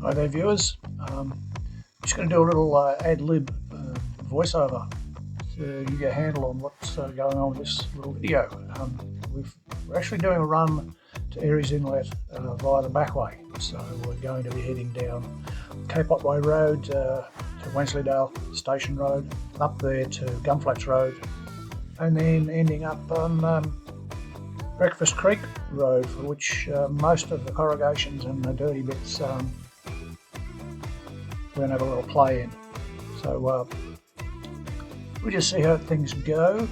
Hi there viewers, just going to do a little ad-lib voiceover to give you a handle on what's going on with this little video. We're actually doing a run to Aireys Inlet via the back way, so we're going to be heading down Cape Otway Road to Wensleydale Station Road, up there to Gunflats Road, and then ending up on Breakfast Creek Road, for which most of the corrugations and the dirty bits we're going to have a little play in. So we'll just see how things go.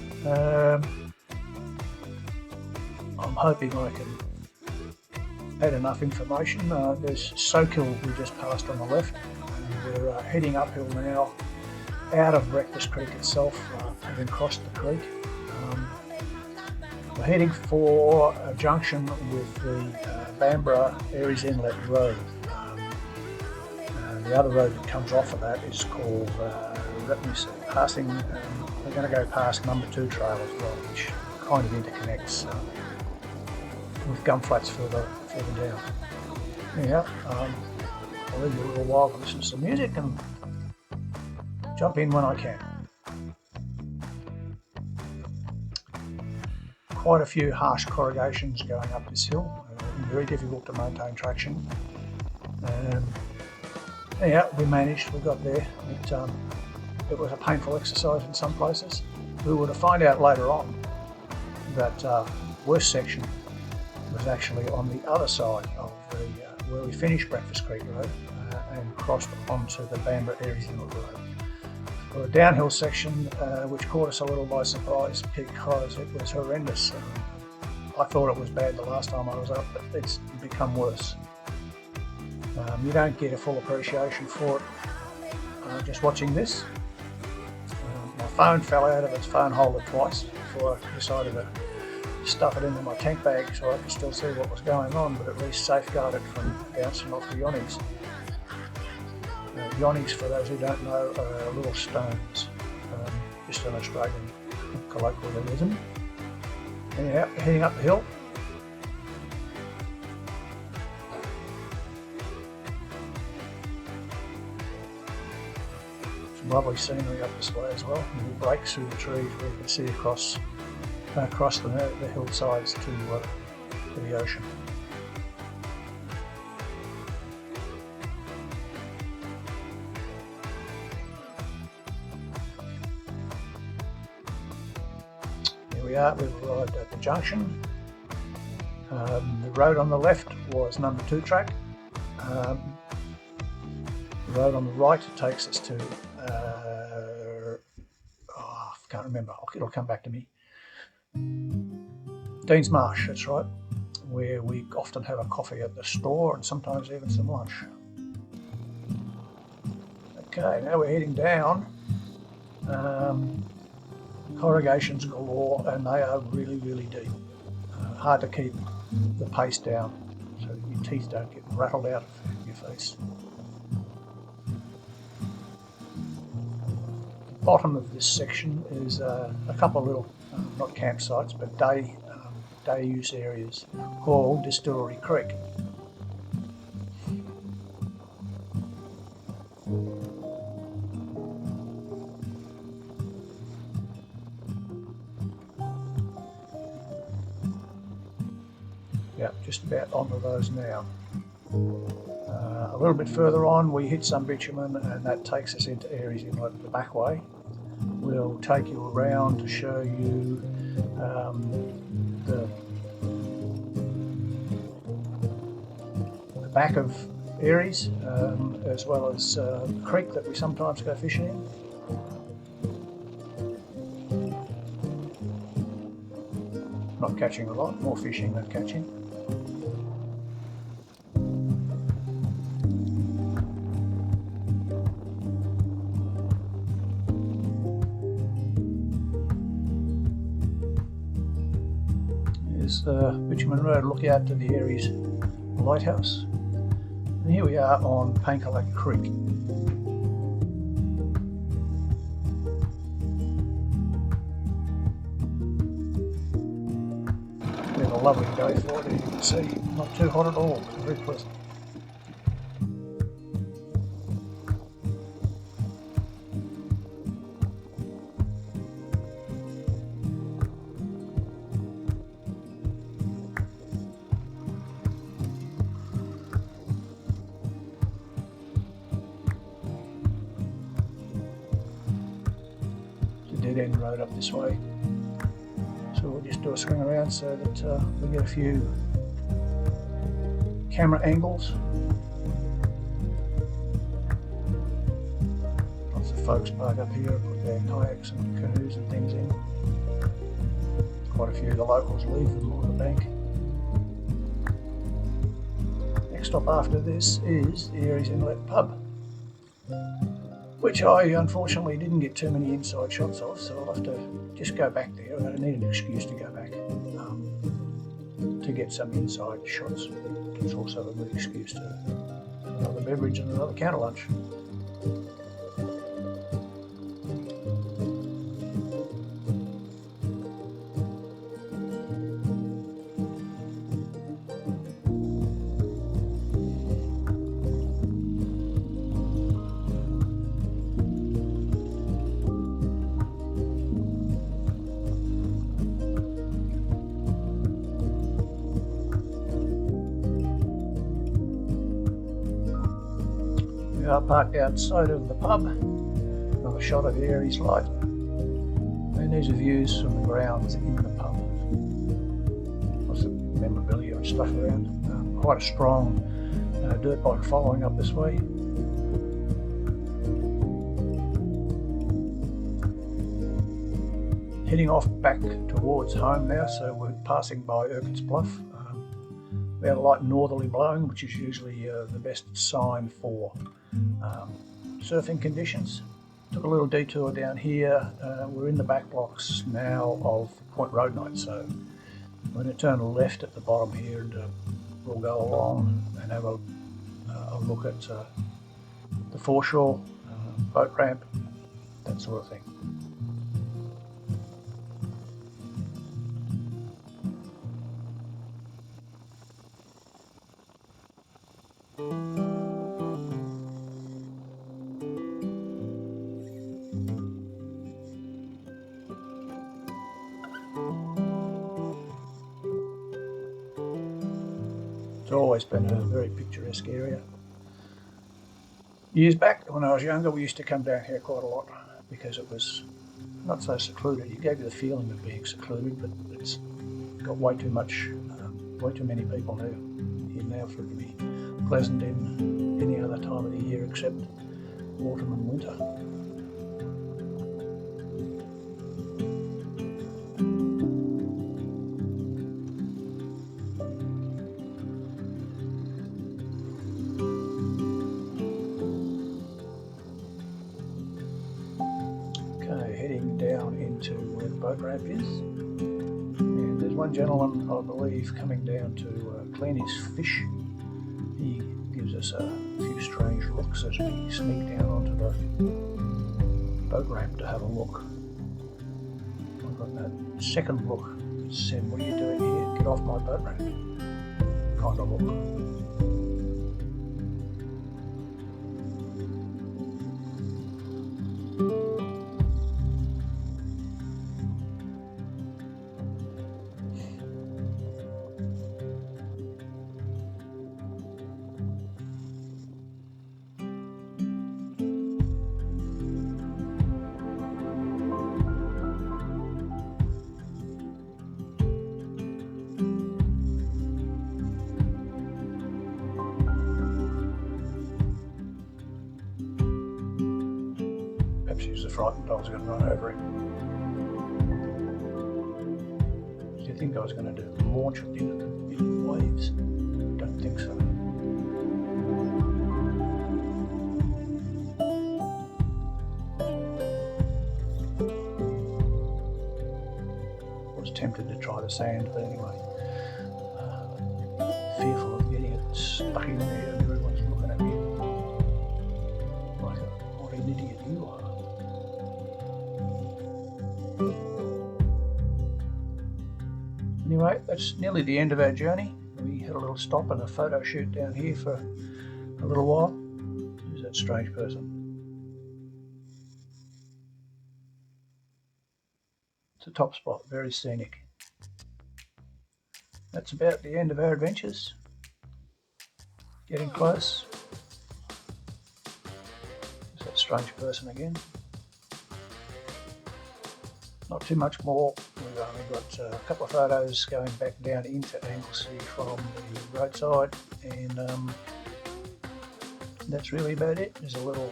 I'm hoping I can add enough information. There's Soakhill we just passed on the left, and we're heading uphill now out of Breakfast Creek itself, having crossed the creek. We're heading for a junction with the Bamborough Aireys Inlet Road. The other road that comes off of that is called, let me see, passing, we're going to go past number 2 trail as well, which kind of interconnects with Gunflats further down. Anyhow, I'll leave you a little while to listen to some music and jump in when I can. Quite a few harsh corrugations going up this hill, very difficult to maintain traction. Yeah, we managed, we got there. It was a painful exercise in some places. We were to find out later on that worst section was actually on the other side of where we finished Breakfast Creek Road and crossed onto the Bamborough Aireys Inlet Road. For a downhill section, which caught us a little by surprise because it was horrendous. I thought it was bad the last time I was up, but it's become worse. You don't get a full appreciation for it just watching this. My phone fell out of its phone holder twice before I decided to stuff it into my tank bag so I could still see what was going on, but at least safeguard it from bouncing off the yonnies. Yonnies, for those who don't know, are little stones, just an Australian colloquialism. Anyhow, heading up the hill. Lovely scenery up this way as well. And we break through the trees where you can see across the hillsides to the ocean. Here we are, we've arrived at the junction. The road on the left was number 2 track. The road on the right takes us to I can't remember, it'll come back to me. Dean's Marsh, that's right, where we often have a coffee at the store and sometimes even some lunch. Okay, now we're heading down. Corrugations galore, and they are really deep. Hard to keep the pace down so your teeth don't get rattled out of your face. Bottom of this section is a couple of little, not campsites, but day use areas called Distillery Creek. Yep, just about onto those now. A little bit further on we hit some bitumen, and that takes us into Aireys Inlet the back way. We'll take you around to show you the back of Aireys, as well as the creek that we sometimes go fishing in. Not catching a lot, more fishing than catching. Bitumen Road, look out to the Aireys Lighthouse. And here we are on Pankalack Creek. We have a lovely day for it, as you can see, not too hot at all, very pleasant. dead-end road up this way. So we'll just do a swing around so that we get a few camera angles. Lots of folks park up here, put their kayaks and canoes and things in. Quite a few of the locals leave them on the bank. Next stop after this is the Aireys Inlet pub, which I unfortunately didn't get too many inside shots of, so I'll have to just go back there. I need an excuse to go back to get some inside shots. It's also a good excuse to have another beverage and another counter lunch. We are parked outside of the pub. Another shot of the Aireys light. And these are views from the grounds in the pub. Lots of memorabilia and stuff around. Quite a strong dirt bike following up this way. Heading off back towards home now, so we're passing by Urquhart's Bluff. We had a light northerly blowing, which is usually the best sign for surfing conditions. Took a little detour down here. We're in the back blocks now of Point Road Night, so we're going to turn left at the bottom here and we'll go along and have a look at the foreshore, boat ramp, that sort of thing. It's always been a very picturesque area. Years back, when I was younger, we used to come down here quite a lot because it was not so secluded. It gave you the feeling of being secluded, but it's got way too many people here now for it to be pleasant in any other time of the year except autumn and winter. Heading down into where the boat ramp is, and there's one gentleman, I believe, coming down to clean his fish. He gives us a few strange looks as we sneak down onto the boat ramp to have a look. I've got that second look that said, "What are you doing here? Get off my boat ramp," kind of look. Perhaps he was so frightened I was going to run over him. Do you think I was going to launch it into the waves? Don't think so. I was tempted to try the sand, but anyway, fearful of getting it stuck in there and everyone's looking at me like, what an idiot you are. Anyway, that's nearly the end of our journey. We had a little stop and a photo shoot down here for a little while. Who's that strange person? It's a top spot, very scenic. That's about the end of our adventures. Getting close. There's that strange person again. Not too much more. We've only got a couple of photos going back down into Anglesey from the roadside, and that's really about it. There's another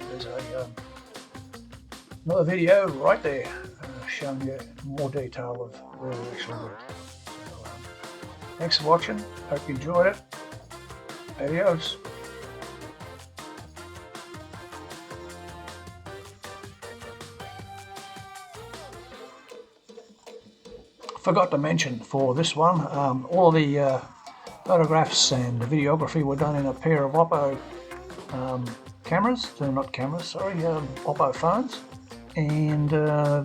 video right there showing you more detail of where we actually went. So, thanks for watching. Hope you enjoyed it. Adios. Forgot to mention for this one, all the photographs and the videography were done in a pair of Oppo Oppo phones, and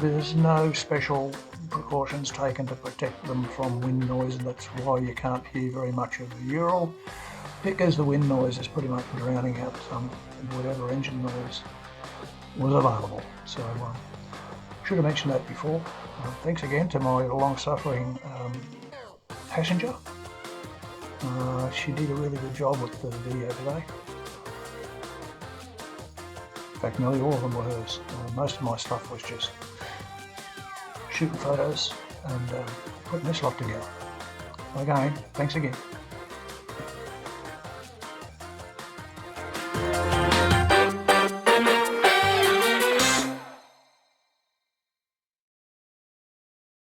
there's no special precautions taken to protect them from wind noise, and that's why you can't hear very much of the Ural, because the wind noise is pretty much drowning out whatever engine noise was available. So should have mentioned that before. Thanks again to my long-suffering passenger. She did a really good job with the video today. In fact, nearly all of them were hers. Most of my stuff was just shooting photos and putting this lot together. Again, thanks again.